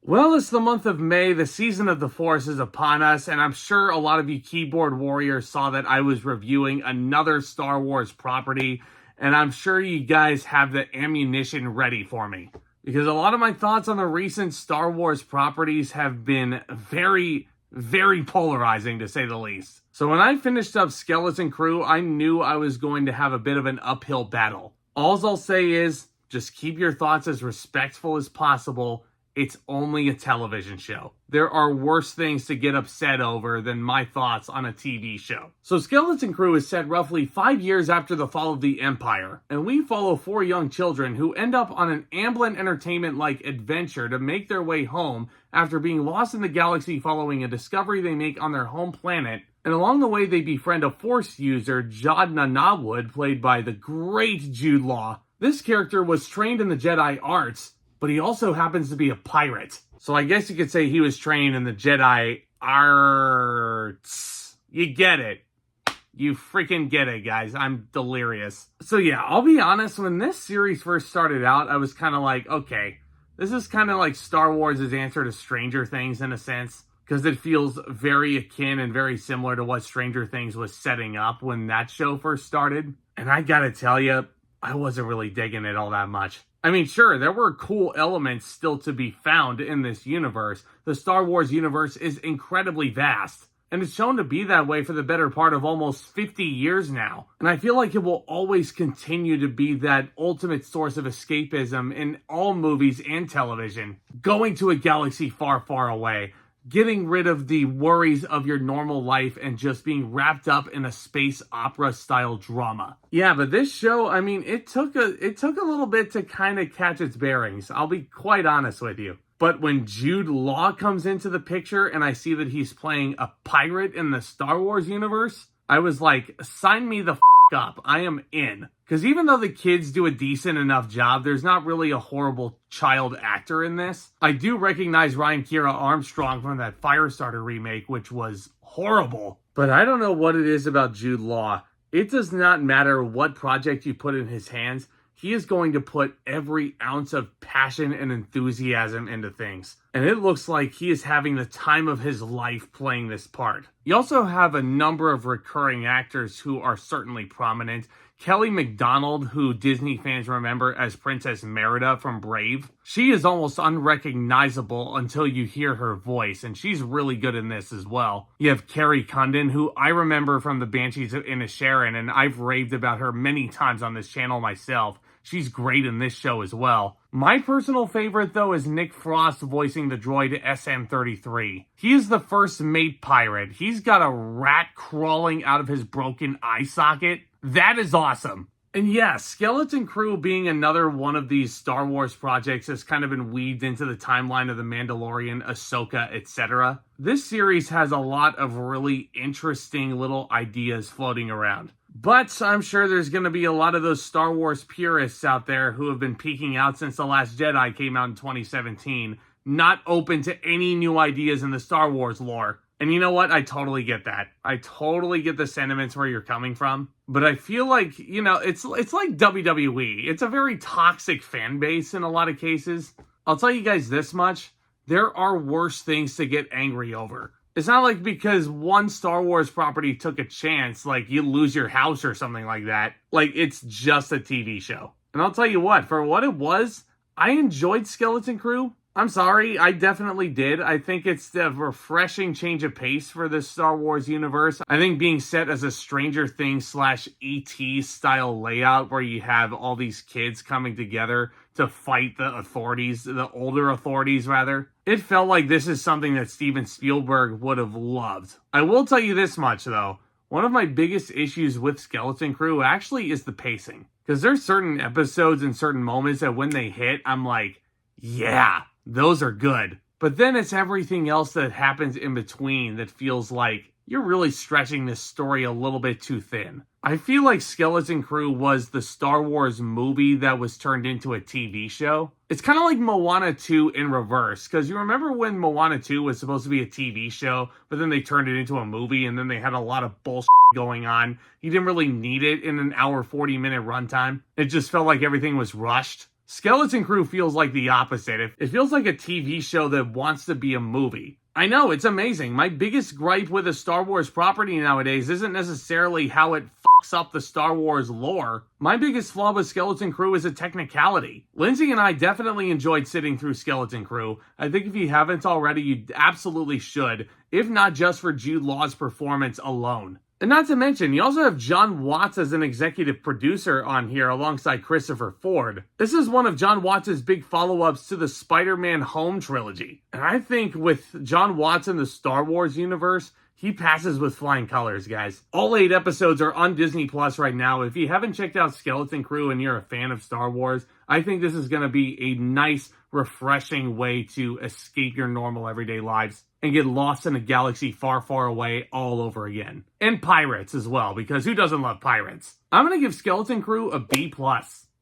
Well, it's the month of May, the season of the Force is upon us, and I'm sure a lot of you keyboard warriors saw that I was reviewing another Star Wars property, and I'm sure you guys have the ammunition ready for me. Because a lot of my thoughts on the recent Star Wars properties have been very polarizing, to say the least. So when I finished up Skeleton Crew, I knew I was going to have a bit of an uphill battle. All I'll say is, just keep your thoughts as respectful as possible. It's only a television show. There are worse things to get upset over than my thoughts on a TV show. So Skeleton Crew is set roughly 5 years after the fall of the Empire, and we follow 4 young children who end up on an Amblin Entertainment-like adventure to make their way home after being lost in the galaxy following a discovery they make on their home planet. And along the way, they befriend a Force user, Jude Law, played by the great Jude Law. This character was trained in the Jedi arts, but he also happens to be a pirate. So I guess you could say he was trained in the Jedi arts. You get it. You freaking get it, guys. I'm delirious. So yeah, I'll be honest, when this series first started out, I was kind of like, okay, this is kind of like Star Wars' answer to Stranger Things in a sense, because it feels very akin and very similar to what Stranger Things was setting up when that show first started. And I gotta tell you, I wasn't really digging it all that much. I mean, sure, there were cool elements still to be found in this universe. The Star Wars universe is incredibly vast, and it's shown to be that way for the better part of almost 50 years now. And I feel like it will always continue to be that ultimate source of escapism in all movies and television. Going to a galaxy far, far away, getting rid of the worries of your normal life and just being wrapped up in a space opera style drama. Yeah, but this show, I mean, it took a little bit to kind of catch its bearings. I'll be quite honest with you. But when Jude Law comes into the picture and I see that he's playing a pirate in the Star Wars universe, I was like, sign me the up. I am in. Because even though the kids do a decent enough job, there's not really a horrible child actor in this. I do recognize Ryan Kira Armstrong from that Firestarter remake, which was horrible. But I don't know what it is about Jude Law. It does not matter what project you put in his hands. He is going to put every ounce of passion and enthusiasm into things. And it looks like he is having the time of his life playing this part. You also have a number of recurring actors who are certainly prominent. Kelly MacDonald, who Disney fans remember as Princess Merida from Brave. She is almost unrecognizable until you hear her voice, and she's really good in this as well. You have Carrie Condon, who I remember from the Banshees of Inisherin, and I've raved about her many times on this channel myself. She's great in this show as well. My personal favorite, though, is Nick Frost voicing the droid SM-33. He is the first mate pirate. He's got a rat crawling out of his broken eye socket. That is awesome. And yeah, Skeleton Crew being another one of these Star Wars projects has kind of been weaved into the timeline of The Mandalorian, Ahsoka, etc. This series has a lot of really interesting little ideas floating around. But I'm sure there's going to be a lot of those Star Wars purists out there who have been peeking out since The Last Jedi came out in 2017, not open to any new ideas in the Star Wars lore. And you know what? I totally get that. I totally get the sentiments where you're coming from. But I feel like, you know, it's like WWE. It's a very toxic fan base in a lot of cases. I'll tell you guys this much. There are worse things to get angry over. It's not like because one Star Wars property took a chance, like you lose your house or something like that. Like, it's just a TV show. And I'll tell you what, for what it was, I enjoyed Skeleton Crew. I'm sorry, I definitely did. I think it's a refreshing change of pace for the Star Wars universe. I think being set as a Stranger Things / E.T. style layout where you have all these kids coming together to fight the authorities, the older authorities rather. It felt like this is something that Steven Spielberg would have loved. I will tell you this much though. One of my biggest issues with Skeleton Crew actually is the pacing. Because there's certain episodes and certain moments that when they hit, I'm like, yeah, those are good. But then it's everything else that happens in between that feels like you're really stretching this story a little bit too thin. I feel like Skeleton Crew was the Star Wars movie that was turned into a TV show. It's kind of like Moana 2 in reverse, because you remember when Moana 2 was supposed to be a TV show, but then they turned it into a movie, and then they had a lot of bullshit going on. You didn't really need it in an hour 40-minute runtime. It just felt like everything was rushed. Skeleton Crew feels like the opposite. It feels like a TV show that wants to be a movie. I know, it's amazing. My biggest gripe with a Star Wars property nowadays isn't necessarily how it fucks up the Star Wars lore. My biggest flaw with Skeleton Crew is a technicality. Lindsay and I definitely enjoyed sitting through Skeleton Crew. I think if you haven't already, you absolutely should, if not just for Jude Law's performance alone. And not to mention, you also have John Watts as an executive producer on here alongside Christopher Ford. This is one of John Watts' big follow-ups to the Spider-Man Home trilogy. And I think with John Watts in the Star Wars universe, he passes with flying colors, guys. All 8 episodes are on Disney Plus right now. If you haven't checked out Skeleton Crew and you're a fan of Star Wars, I think this is going to be a nice, refreshing way to escape your normal everyday lives and get lost in a galaxy far, far away all over again. And pirates as well, because who doesn't love pirates? I'm going to give Skeleton Crew a B+.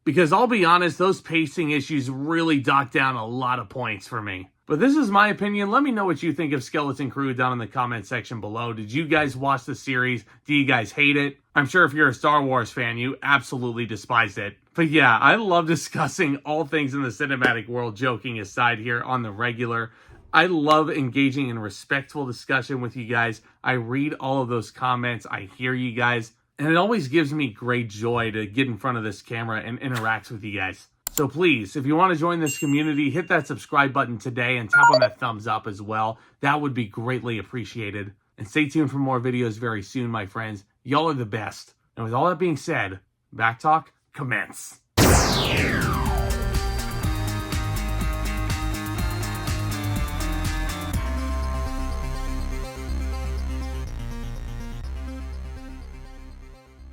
Because I'll be honest, those pacing issues really dock down a lot of points for me. But this is my opinion. Let me know what you think of Skeleton Crew down in the comment section below. Did you guys watch the series? Do you guys hate it? I'm sure if you're a Star Wars fan, you absolutely despised it. But yeah, I love discussing all things in the cinematic world, joking aside here on the regular. I love engaging in respectful discussion with you guys. I read all of those comments. I hear you guys. And it always gives me great joy to get in front of this camera and interact with you guys. So please, if you want to join this community, hit that subscribe button today and tap on that thumbs up as well. That would be greatly appreciated. And stay tuned for more videos very soon, my friends. Y'all are the best. And with all that being said, Back Talk, commence.